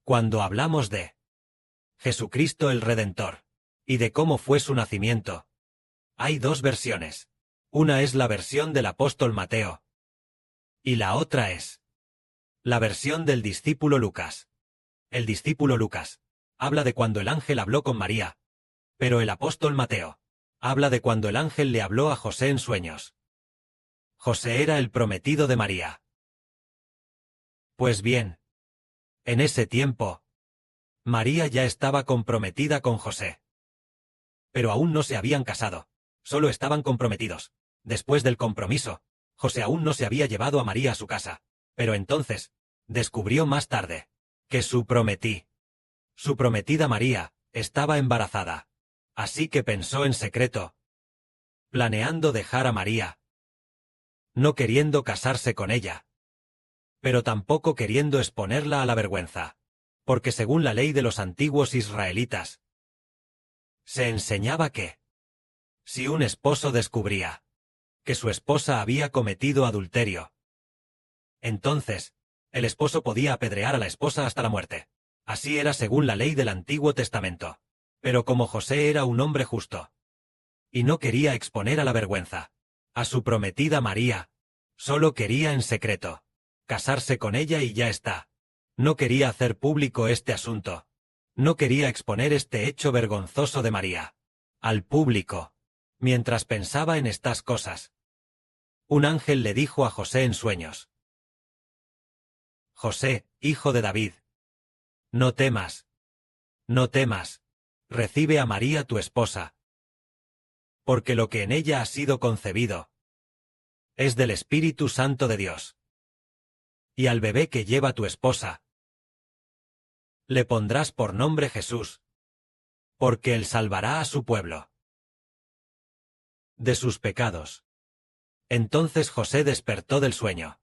Cuando hablamos de Jesucristo el Redentor, y de cómo fue su nacimiento, hay dos versiones. Una es la versión del apóstol Mateo, y la otra es la versión del discípulo Lucas. El discípulo Lucas habla de cuando el ángel habló con María, pero el apóstol Mateo habla de cuando el ángel le habló a José en sueños. José era el prometido de María. Pues bien, en ese tiempo, María ya estaba comprometida con José. Pero aún no se habían casado, solo estaban comprometidos. Después del compromiso, José aún no se había llevado a María a su casa, pero entonces, descubrió más tarde, que su prometida María, estaba embarazada. Así que pensó en secreto, planeando dejar a María, no queriendo casarse con ella, pero tampoco queriendo exponerla a la vergüenza, porque según la ley de los antiguos israelitas, se enseñaba que, si un esposo descubría que su esposa había cometido adulterio, entonces, el esposo podía apedrear a la esposa hasta la muerte. Así era según la ley del Antiguo Testamento. Pero como José era un hombre justo, y no quería exponer a la vergüenza a su prometida María, solo quería en secreto casarse con ella y ya está. No quería hacer público este asunto. No quería exponer este hecho vergonzoso de María al público. Mientras pensaba en estas cosas, un ángel le dijo a José en sueños: José, hijo de David, no temas, recibe a María tu esposa, porque lo que en ella ha sido concebido es del Espíritu Santo de Dios. Y al bebé que lleva tu esposa le pondrás por nombre Jesús, porque él salvará a su pueblo de sus pecados. Entonces José despertó del sueño.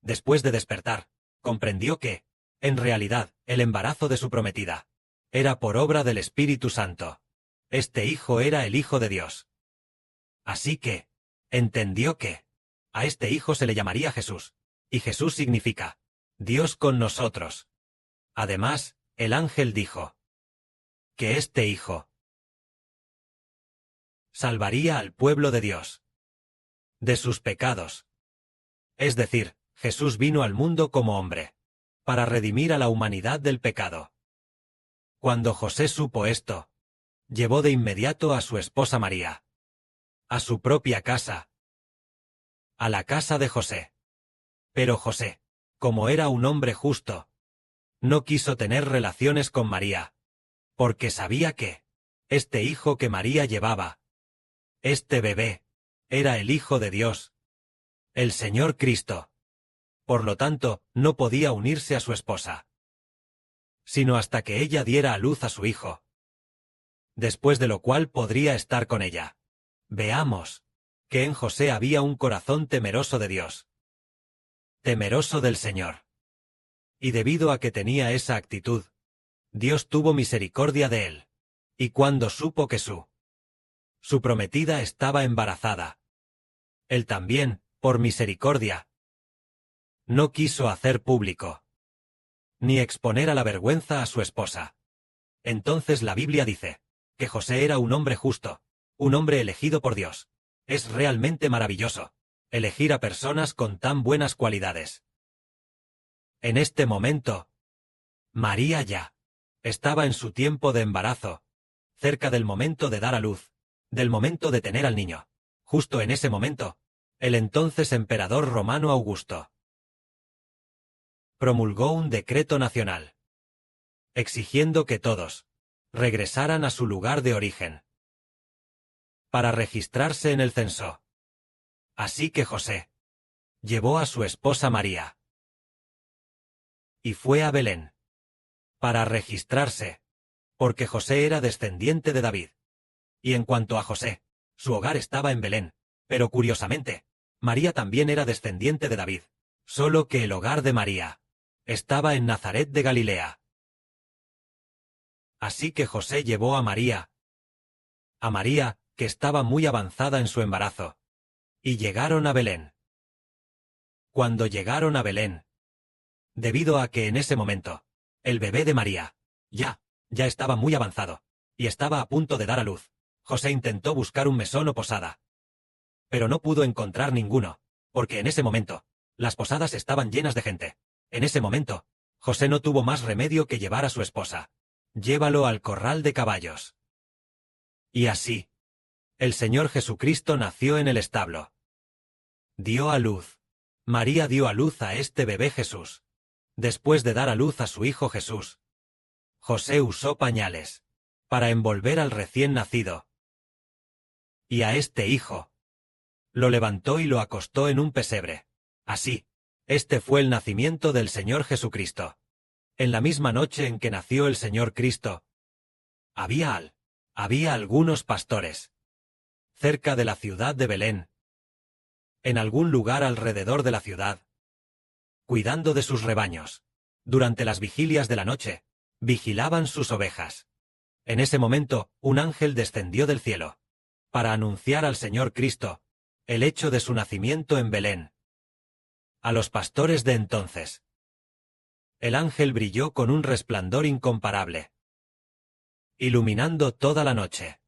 Después de despertar, comprendió que, en realidad, el embarazo de su prometida era por obra del Espíritu Santo. Este hijo era el Hijo de Dios. Así que, entendió que a este hijo se le llamaría Jesús, y Jesús significa Dios con nosotros. Además, el ángel dijo que este hijo salvaría al pueblo de Dios de sus pecados. Es decir, Jesús vino al mundo como hombre para redimir a la humanidad del pecado. Cuando José supo esto, llevó de inmediato a su esposa María a su propia casa, a la casa de José. Pero José, como era un hombre justo, no quiso tener relaciones con María, porque sabía que este hijo que María llevaba, este bebé, era el Hijo de Dios, el Señor Cristo. Por lo tanto, no podía unirse a su esposa, sino hasta que ella diera a luz a su hijo, después de lo cual podría estar con ella. Veamos que en José había un corazón temeroso de Dios, temeroso del Señor. Y debido a que tenía esa actitud, Dios tuvo misericordia de él. Y cuando supo que su prometida estaba embarazada, él también, por misericordia, no quiso hacer público ni exponer a la vergüenza a su esposa. Entonces la Biblia dice que José era un hombre justo, un hombre elegido por Dios. Es realmente maravilloso elegir a personas con tan buenas cualidades. En este momento, María ya estaba en su tiempo de embarazo, cerca del momento de dar a luz, del momento de tener al niño. Justo en ese momento, el entonces emperador romano Augusto promulgó un decreto nacional, exigiendo que todos regresaran a su lugar de origen para registrarse en el censo. Así que José llevó a su esposa María y fue a Belén para registrarse, porque José era descendiente de David. Y en cuanto a José, su hogar estaba en Belén, pero curiosamente, María también era descendiente de David, solo que el hogar de María estaba en Nazaret de Galilea. Así que José llevó a María, que estaba muy avanzada en su embarazo, y llegaron a Belén. Cuando llegaron a Belén, debido a que en ese momento El bebé de María. Ya estaba muy avanzado. Y estaba a punto de dar a luz. José intentó buscar un mesón o posada. Pero no pudo encontrar ninguno, porque en ese momento, las posadas estaban llenas de gente. En ese momento, José no tuvo más remedio que llevar a su esposa. Llévalo al corral de caballos. Y así, el Señor Jesucristo nació en el establo. Dio a luz. María dio a luz a este bebé Jesús. Después de dar a luz a su hijo Jesús, José usó pañales para envolver al recién nacido. Y a este hijo lo levantó y lo acostó en un pesebre. Así, este fue el nacimiento del Señor Jesucristo. En la misma noche en que nació el Señor Cristo, había algunos pastores cerca de la ciudad de Belén, en algún lugar alrededor de la ciudad, cuidando de sus rebaños. Durante las vigilias de la noche, vigilaban sus ovejas. En ese momento, un ángel descendió del cielo, para anunciar al Señor Cristo el hecho de su nacimiento en Belén. A los pastores de entonces, el ángel brilló con un resplandor incomparable, iluminando toda la noche.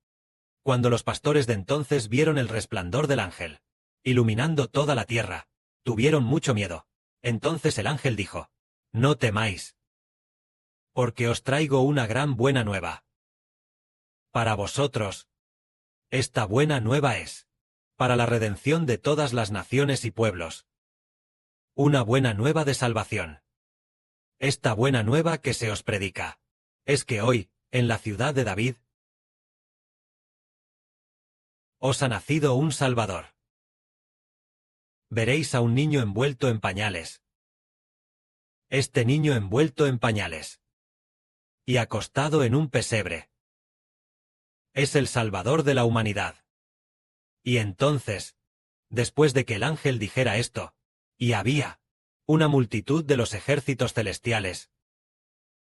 Cuando los pastores de entonces vieron el resplandor del ángel, iluminando toda la tierra, tuvieron mucho miedo. Entonces el ángel dijo: «No temáis, porque os traigo una gran buena nueva. Para vosotros, esta buena nueva es para la redención de todas las naciones y pueblos. Una buena nueva de salvación. Esta buena nueva que se os predica es que hoy, en la ciudad de David, os ha nacido un Salvador. Veréis a un niño envuelto en pañales. Este niño envuelto en pañales y acostado en un pesebre. Es el Salvador de la humanidad». Y entonces, después de que el ángel dijera esto, y había una multitud de los ejércitos celestiales,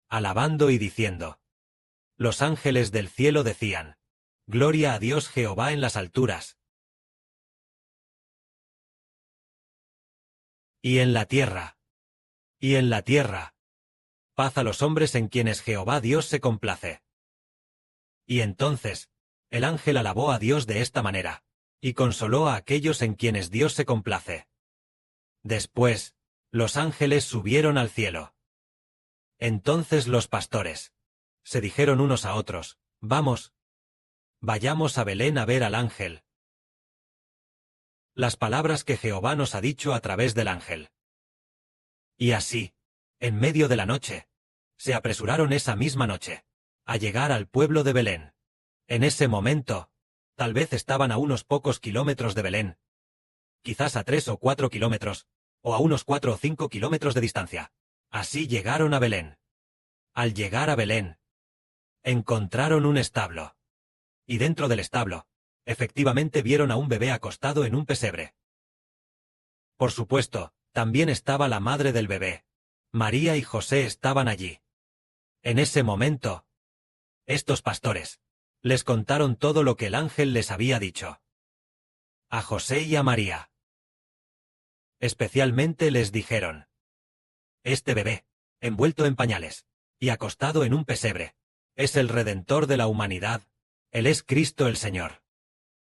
alabando y diciendo: «Los ángeles del cielo decían: Gloria a Dios Jehová en las alturas. Y en la tierra, paz a los hombres en quienes Jehová Dios se complace». Y entonces, el ángel alabó a Dios de esta manera, y consoló a aquellos en quienes Dios se complace. Después, los ángeles subieron al cielo. Entonces los pastores se dijeron unos a otros: vayamos a Belén a ver al ángel. Las palabras que Jehová nos ha dicho a través del ángel. Y así, en medio de la noche, se apresuraron esa misma noche a llegar al pueblo de Belén. En ese momento, tal vez estaban a unos pocos kilómetros de Belén, quizás a 3 o 4 kilómetros, o a unos 4 o 5 kilómetros de distancia. Así llegaron a Belén. Al llegar a Belén, encontraron un establo. Y dentro del establo, efectivamente vieron a un bebé acostado en un pesebre. Por supuesto, también estaba la madre del bebé. María y José estaban allí. En ese momento, estos pastores les contaron todo lo que el ángel les había dicho. A José y a María. Especialmente les dijeron: «Este bebé, envuelto en pañales y acostado en un pesebre, es el Redentor de la humanidad, Él es Cristo el Señor».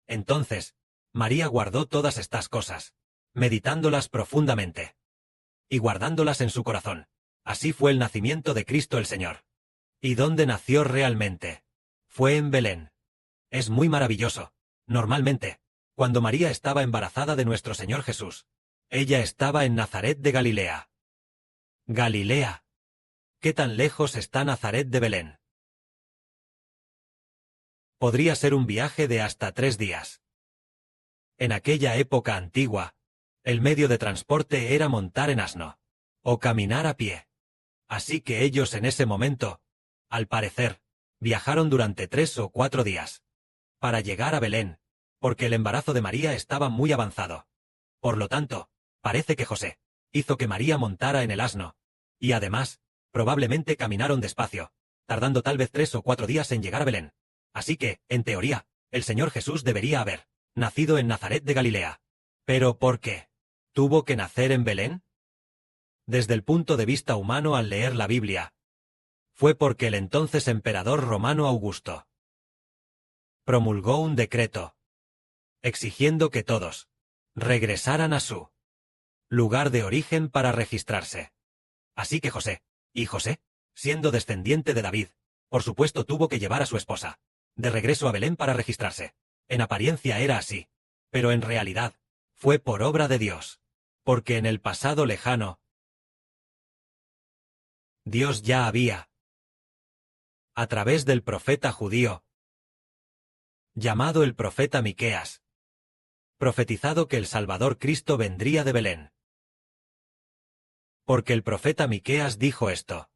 Entonces, María guardó todas estas cosas, meditándolas profundamente y guardándolas en su corazón. Así fue el nacimiento de Cristo el Señor. ¿Y dónde nació realmente? Fue en Belén. Es muy maravilloso. Normalmente, cuando María estaba embarazada de nuestro Señor Jesús, ella estaba en Nazaret de Galilea. Galilea. ¿Qué tan lejos está Nazaret de Belén? Podría ser un viaje de hasta 3 días. En aquella época antigua, el medio de transporte era montar en asno, o caminar a pie. Así que ellos en ese momento, al parecer, viajaron durante 3 o 4 días, para llegar a Belén, porque el embarazo de María estaba muy avanzado. Por lo tanto, parece que José hizo que María montara en el asno, y además, probablemente caminaron despacio, tardando tal vez 3 o 4 días en llegar a Belén. Así que, en teoría, el Señor Jesús debería haber nacido en Nazaret de Galilea. ¿Pero por qué tuvo que nacer en Belén? Desde el punto de vista humano, al leer la Biblia, fue porque el entonces emperador romano Augusto promulgó un decreto exigiendo que todos regresaran a su lugar de origen para registrarse. Así que José, siendo descendiente de David, por supuesto tuvo que llevar a su esposa de regreso a Belén para registrarse. En apariencia era así, pero en realidad fue por obra de Dios, porque en el pasado lejano Dios ya había, a través del profeta judío, llamado el profeta Miqueas, profetizado que el Salvador Cristo vendría de Belén. Porque el profeta Miqueas dijo esto: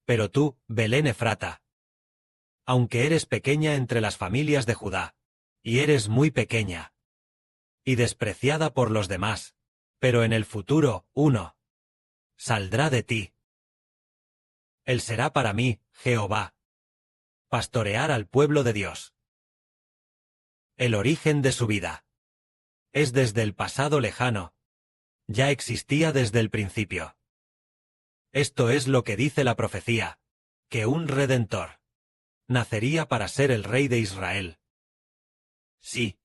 Pero tú, Belén Efrata, aunque eres pequeña entre las familias de Judá, y eres muy pequeña, y despreciada por los demás, pero en el futuro, uno saldrá de ti. Él será para mí, Jehová, pastorear al pueblo de Dios. El origen de su vida es desde el pasado lejano, ya existía desde el principio. Esto es lo que dice la profecía, que un Redentor nacería para ser el Rey de Israel. Sí,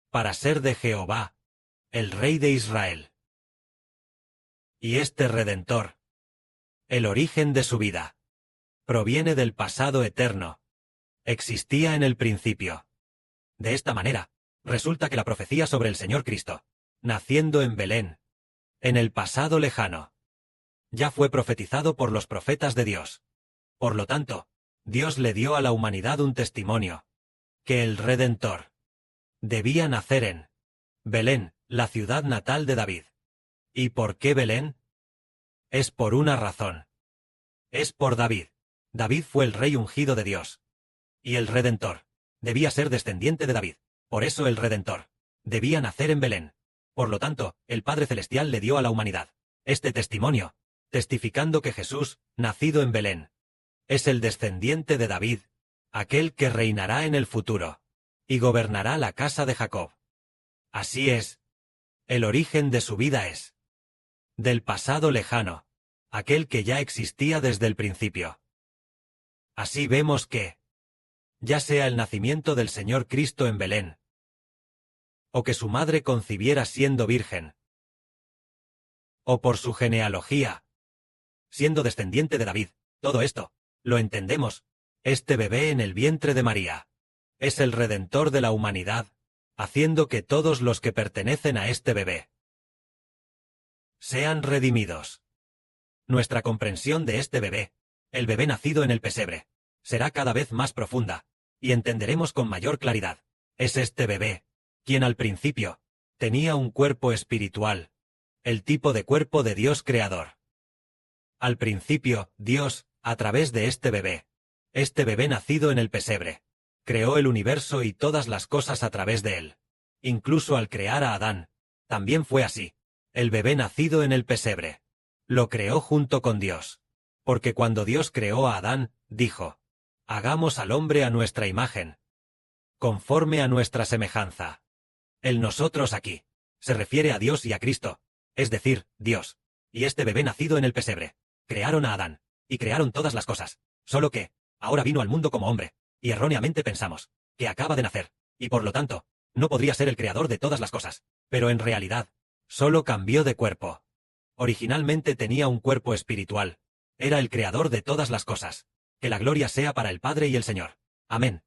para ser de Jehová, el Rey de Israel. Y este Redentor, el origen de su vida, proviene del pasado eterno. Existía en el principio. De esta manera, resulta que la profecía sobre el Señor Cristo, naciendo en Belén, en el pasado lejano, ya fue profetizado por los profetas de Dios. Por lo tanto, Dios le dio a la humanidad un testimonio, que el Redentor debía nacer en Belén, la ciudad natal de David. ¿Y por qué Belén? Es por una razón. Es por David. David fue el rey ungido de Dios. Y el Redentor debía ser descendiente de David. Por eso el Redentor debía nacer en Belén. Por lo tanto, el Padre Celestial le dio a la humanidad este testimonio, testificando que Jesús, nacido en Belén, es el descendiente de David, aquel que reinará en el futuro, y gobernará la casa de Jacob. Así es. El origen de su vida es del pasado lejano, aquel que ya existía desde el principio. Así vemos que, ya sea el nacimiento del Señor Cristo en Belén, o que su madre concibiera siendo virgen, o por su genealogía, siendo descendiente de David, todo esto, lo entendemos, este bebé en el vientre de María, es el Redentor de la humanidad, haciendo que todos los que pertenecen a este bebé sean redimidos. Nuestra comprensión de este bebé, el bebé nacido en el pesebre, será cada vez más profunda, y entenderemos con mayor claridad. Es este bebé, quien al principio tenía un cuerpo espiritual, el tipo de cuerpo de Dios creador. Al principio, Dios, a través de este bebé nacido en el pesebre, creó el universo y todas las cosas a través de él. Incluso al crear a Adán, también fue así. El bebé nacido en el pesebre lo creó junto con Dios. Porque cuando Dios creó a Adán, dijo: hagamos al hombre a nuestra imagen, conforme a nuestra semejanza. El nosotros aquí se refiere a Dios y a Cristo, es decir, Dios y este bebé nacido en el pesebre crearon a Adán, y crearon todas las cosas, solo que, ahora vino al mundo como hombre, y erróneamente pensamos que acaba de nacer, y por lo tanto, no podría ser el creador de todas las cosas, pero en realidad, solo cambió de cuerpo. Originalmente tenía un cuerpo espiritual, era el creador de todas las cosas. Que la gloria sea para el Padre y el Señor. Amén.